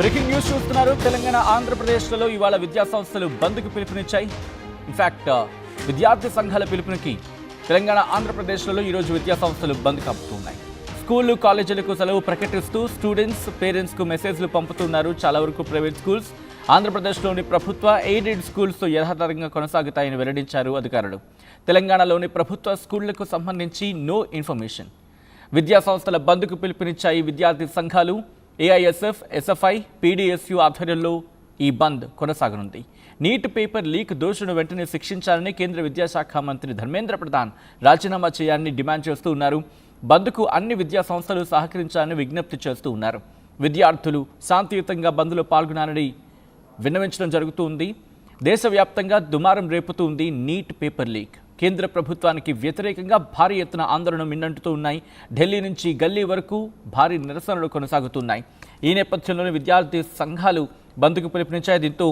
Breaking news చూస్తున్నారు. తెలంగాణ ఆంధ్రప్రదేశ్లలో ఇవాళ విద్యా సంస్థలు బంద్కు పిలుపునిచ్చాయి. ఇన్ఫాక్ట్ విద్యార్థి సంఘాల పిలుపునికి తెలంగాణ ఆంధ్రప్రదేశ్లలో ఈరోజు విద్యా సంస్థలు బంద్ కప్పుతున్నాయి. స్కూళ్లు కాలేజీలకు సెలవు ప్రకటిస్తూ స్టూడెంట్స్ పేరెంట్స్కు మెసేజ్లు పంపుతున్నారు. చాలా వరకు ప్రైవేట్ స్కూల్స్ ఆంధ్రప్రదేశ్లోని ప్రభుత్వ ఎయిడెడ్ స్కూల్స్తో యథాతథంగా కొనసాగుతాయని వెల్లడించారు అధికారులు. తెలంగాణలోని ప్రభుత్వ స్కూళ్లకు సంబంధించి నో ఇన్ఫర్మేషన్. విద్యా సంస్థల బంద్కు పిలుపునిచ్చాయి విద్యార్థి సంఘాలు. ఏఐఎస్ఎఫ్, ఎస్ఎఫ్ఐ, పీడీఎస్యూ ఆధ్వర్యంలో ఈ బంద్ కొనసాగనుంది. నీట్ పేపర్ లీక్ దోషులను వెంటనే శిక్షించాలని కేంద్ర విద్యాశాఖ మంత్రి ధర్మేంద్ర ప్రధాన్ రాజీనామా చేయాలని డిమాండ్ చేస్తూ ఉన్నారు. బంద్కు అన్ని విద్యా సంస్థలు సహకరించాలని విజ్ఞప్తి చేస్తూ ఉన్నారు. విద్యార్థులు శాంతియుతంగా బంద్లో పాల్గొనాలని విన్నవించడం జరుగుతుంది. దేశవ్యాప్తంగా దుమారం రేపుతుంది నీట్ పేపర్ లీక్. కేంద్ర ప్రభుత్వానికి వ్యతిరేకంగా భారీ ఎత్తున ఆందోళన మిన్నంటుతూ ఉన్నాయి. ఢిల్లీ నుంచి గల్లీ వరకు భారీ నిరసనలు కొనసాగుతున్నాయి. ఈ నేపథ్యంలోనే విద్యార్థి సంఘాలు బంద్కు పిలుపునిచ్చాయి. దీంతో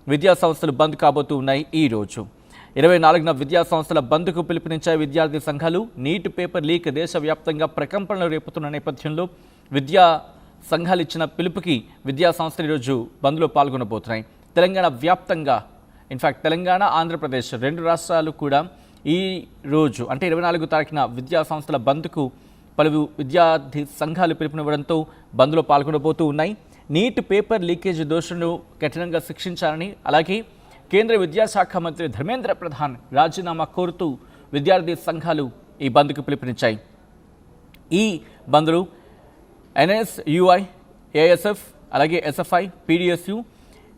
విద్యా సంస్థలు బంద్ కాబోతూ ఉన్నాయి. ఈ రోజు 24న విద్యా సంస్థల బంద్కు పిలుపునిచ్చాయి విద్యార్థి సంఘాలు. నీట్ పేపర్ లీక్ దేశవ్యాప్తంగా ప్రకంపనలు రేపుతున్న నేపథ్యంలో విద్యా సంఘాలు ఇచ్చిన పిలుపుకి విద్యా సంస్థలు ఈరోజు బంద్లో పాల్గొనబోతున్నాయి. తెలంగాణ వ్యాప్తంగా ఇన్ఫాక్ట్ తెలంగాణ, ఆంధ్రప్రదేశ్ రెండు రాష్ట్రాలు కూడా ఈ రోజు అంటే 24 తారీఖున విద్యా సంస్థల బంద్కు పలు విద్యార్థి సంఘాలు పిలుపునివ్వడంతో బంద్లో పాల్గొనబోతూ ఉన్నాయి. నీట్ పేపర్ లీకేజ్ దోషులను కఠినంగా శిక్షించాలని, అలాగే కేంద్ర విద్యాశాఖ మంత్రి ధర్మేంద్ర ప్రధాన్ రాజీనామా కోరుతూ విద్యార్థి సంఘాలు ఈ బంద్కు పిలుపునిచ్చాయి. ఈ బంద్లు ఎన్ఎస్యుఐ, ఏఐఎస్ఎఫ్, అలాగే ఎస్ఎఫ్ఐ, పీడీఎస్యూ,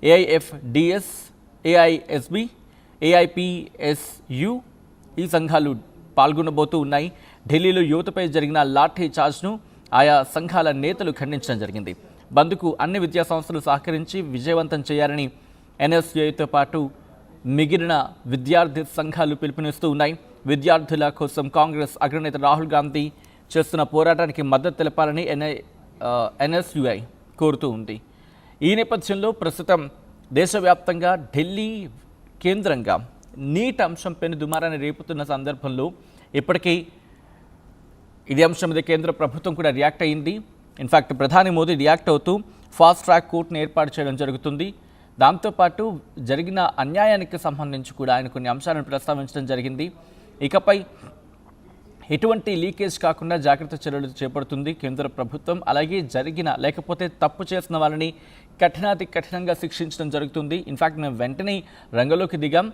ఏఐఎఫ్డిఎస్, ఏఐఎస్బి, ఏఐపిఎస్యు ఈ సంఘాలు పాల్గొనబోతూ ఉన్నాయి. ఢిల్లీలో యువతపై జరిగిన లాఠీ చార్జ్ను ఆయా సంఘాల నేతలు ఖండించడం జరిగింది. బంద్కు అన్ని విద్యా సంస్థలు సహకరించి విజయవంతం చేయాలని ఎన్ఎస్యుఐతో పాటు మిగిలిన విద్యార్థి సంఘాలు పిలుపునిస్తూ ఉన్నాయి. విద్యార్థుల కోసం కాంగ్రెస్ అగ్రనేత రాహుల్ గాంధీ చేస్తున్న పోరాటానికి మద్దతు తెలపాలని ఎన్ఎస్యుఐ కోరుతూ ఉంది. ఈ నేపథ్యంలో ప్రస్తుతం దేశవ్యాప్తంగా ఢిల్లీ కేంద్రంగా నీట్ అంశంపై దుమారాన్ని రేపుతున్న సందర్భంలో ఇప్పటికీ ఇదే అంశం మీద కేంద్ర ప్రభుత్వం కూడా రియాక్ట్ అయింది. ఇన్ఫాక్ట్ ప్రధాని మోదీ రియాక్ట్ అవుతూ ఫాస్ట్ ట్రాక్ కోర్టును ఏర్పాటు చేయడం జరుగుతుంది. దాంతోపాటు జరిగిన అన్యాయానికి సంబంధించి కూడా ఆయన కొన్ని అంశాలను ప్రస్తావించడం జరిగింది. ఇకపై ఎటువంటి లీకేజ్ కాకుండా జాగ్రత్త చర్యలు చేపడుతుంది కేంద్ర ప్రభుత్వం. అలాగే లేకపోతే తప్పు చేసిన వాళ్ళని కఠినంగా శిక్షించడం జరుగుతుంది. ఇన్ఫాక్ట్ మేము వెంటనే రంగంలోకి దిగాం.